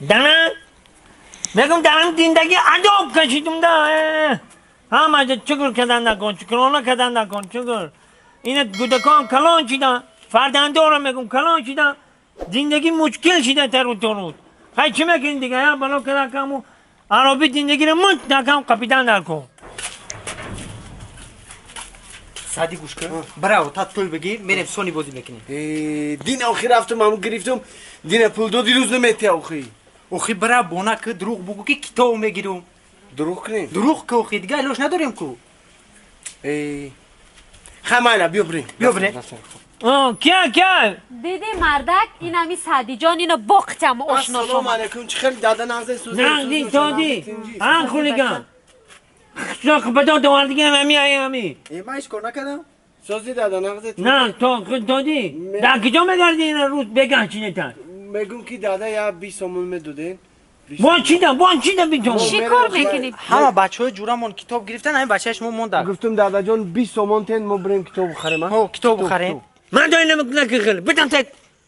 دارم میگم دارم زندگی عذاب کشیدم ده همه جا چکر کردن نکن چکرانه کردن نکن چکر اینه گودکان کلان شدن فرزنده ها میگم کلان شدن زندگی مشکل شده تر تو روز خیلی چی میکنی دیگه یا بلا که نکم عربی زندگی رو مچ نکم قپیدن نکن سادی گوش کن براو تا پول بگیر میریم سونی بازی میکنیم دین آخی رفتم همون گرفتم دین پول دو دیروز نمیتی آخی اوخی برا بونا که دروغ بگو که کتاب میگیرم دروغ کنیم دروغ که اوخی دیگه الوش نداریم که خمالا بیا بریم کیا دیدی مردک این همی سعدی جان اینو بختم اشنا السلام شما علیکم چه خیلی داده نغزه سوزه نقدی تادی هم خولیگان شاق بدا دواردگی همی همی من ایش کار نکردم سوزی داده نغزه نه تو دادی در کجا میگردی این روز بگن چی نیتن میگم که داده یا 20 سومون میدودین وان چیدم بیتون چی کار میکنی؟ همه بچه های جورامون کتاب گرفتن همین بچه هاش موندن گفتم داده جان 20 سومون تین ما بریم کتاب بخریم هو کتاب بخریم من دایی نمیکنه که خیلی بتم تک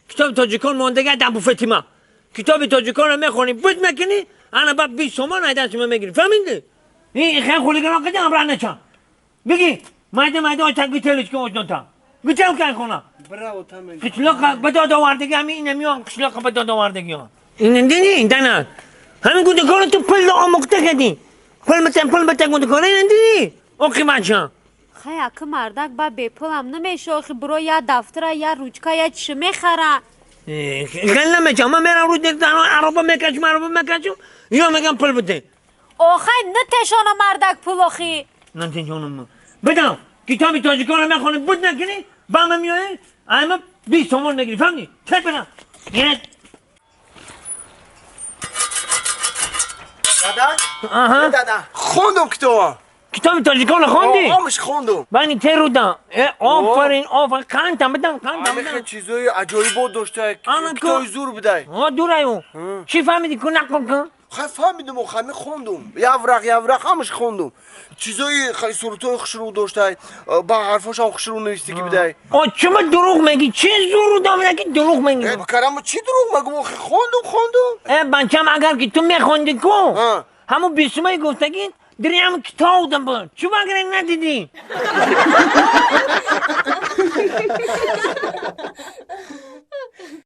کتاب تاجیکان موندگه دم بوفتی ما کتاب تاجیکان رو میخونی بود میکنی انا بعد 20 تومان ای دست من میگیری فهمیدی این خیلی خولیگان کدی امرا نچان بگی مایده آتک بیتلش که اوجنون تا گوچم که خونه براو تامن قشلاق بدا داوردگی همین نمیان قشلاق بدا داوردگی ها این دیدی دانا همین گودکان تو پل آموخته کردی پل بتن گودکان این دیدی اوکی بچه خیلی اکه مردک با بپل هم نمیشه آخی برو یا دفتر یا روچکا یا چی میخره خیلی نمیشه من میرم رو دیگه عربا میکشم یا میگم پل بده آخی نتشانه مردک پل آخی نه تنجانم بدم کتابی تاجیکان رو میخونی بود نکنی با من میایی اما 20 تومان نگیری فهمی چه بدم یعنی داده داده خوندم کتابی تاجیکان رو خوندی آمش خوندم بانی تیرو دم آفرین کانتم بدم همه خیلی چیزای عجایب داشته کتای زور بده دورایو چی فهمیدی که نکن کن خیلی فهمیدم و خیلی خوندم یورق همش خوندم چیزای خیلی صورتای خشرو داشته با حرفاش هم خشرو نوشته بده چما دروغ میگی چه زورو دام نگی دروغ میگی بکرم چی دروغ مگم خوندم بچم اگر که تو میخوندی کو همون 20 مای گفتگی دریم کتاب دم بود چو اگر ندیدی